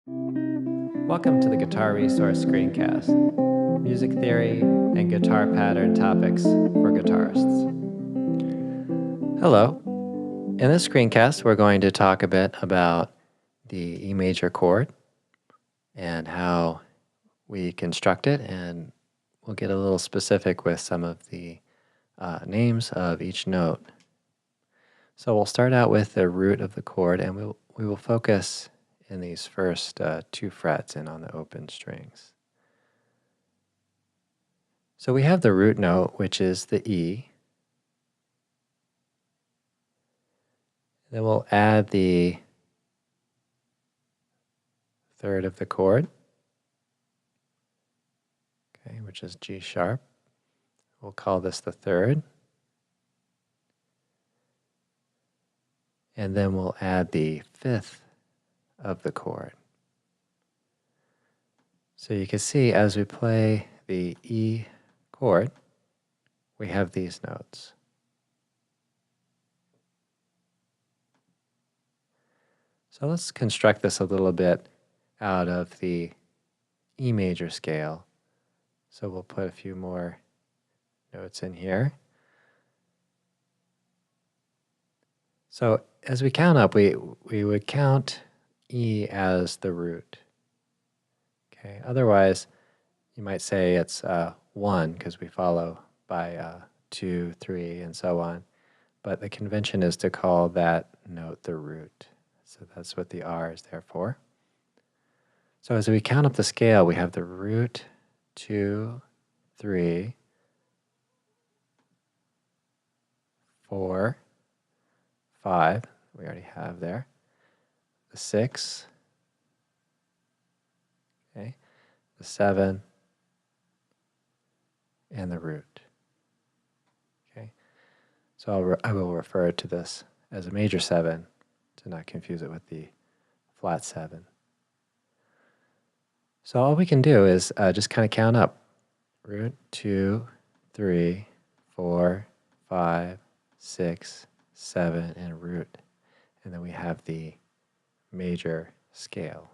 Welcome to the Guitar Resource Screencast, music theory and guitar pattern topics for guitarists. Hello. In this screencast, we're going to talk a bit about the E major chord and how we construct it, and we'll get a little specific with some of the names of each note. So we'll start out with the root of the chord, and we will focus in these first 2 frets and on the open strings. So we have the root note, which is the E. Then we'll add the third of the chord, okay, which is G sharp. We'll call this the third. And then we'll add the fifth of the chord. So you can see as we play the E chord, we have these notes. So let's construct this a little bit out of the E major scale. So we'll put a few more notes in here. So as we count up, we would count E as the root. Okay. Otherwise, you might say it's 1 because we follow by 2, 3, and so on. But the convention is to call that note the root. So that's what the R is there for. So as we count up the scale, we have the root, 2, 3, 4, 5, we already have there. The 6, okay, the 7, and the root. Okay, so I will refer to this as a major 7 to not confuse it with the flat 7. So all we can do is just kind of count up. Root, 2, 3, 4, 5, 6, 7, and root. And then we have the major scale.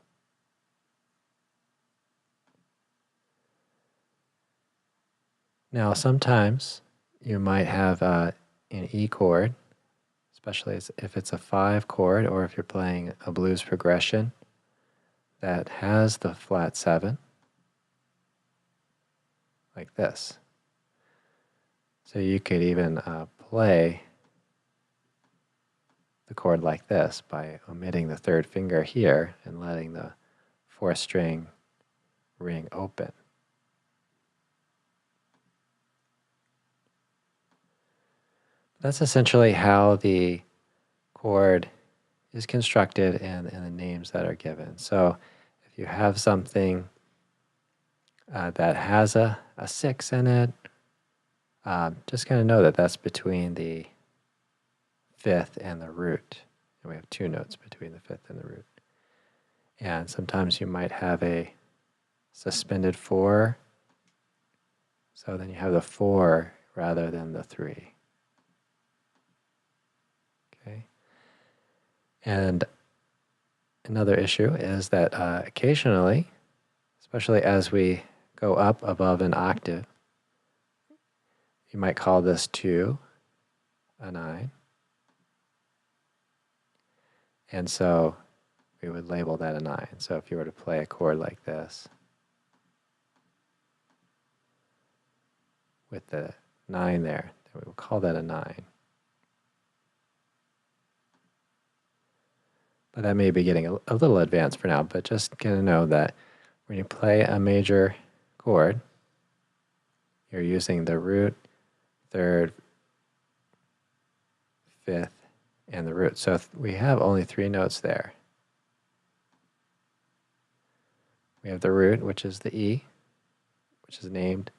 Now sometimes you might have an E chord, especially if it's a 5 chord or if you're playing a blues progression that has the flat 7, like this. So you could even play the chord like this by omitting the 3rd finger here and letting the 4th string ring open. That's essentially how the chord is constructed and the names that are given. So if you have something that has a 6 in it, just kind of know that that's between the 5th and the root. And we have 2 notes between the 5th and the root. And sometimes you might have a suspended 4. So then you have the 4 rather than the 3. Okay. And another issue is that occasionally, especially as we go up above an octave, you might call this 2 a 9. And so we would label that a 9. So if you were to play a chord like this with the 9 there, then we would call that a 9. But that may be getting a little advanced for now, but just kind of know that when you play a major chord, you're using the root, 3rd, 5th, and the root. So we have only 3 notes there. We have the root, which is the E, which is named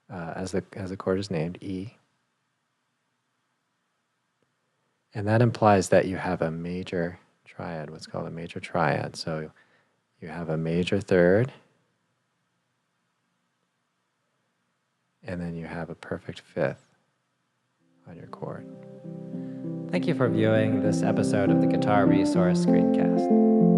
as the chord is named E. And that implies that you have a major triad, what's called a major triad. So you have a major 3rd, and then you have a perfect 5th on your chord. Thank you for viewing this episode of the Guitar Resource Screencast.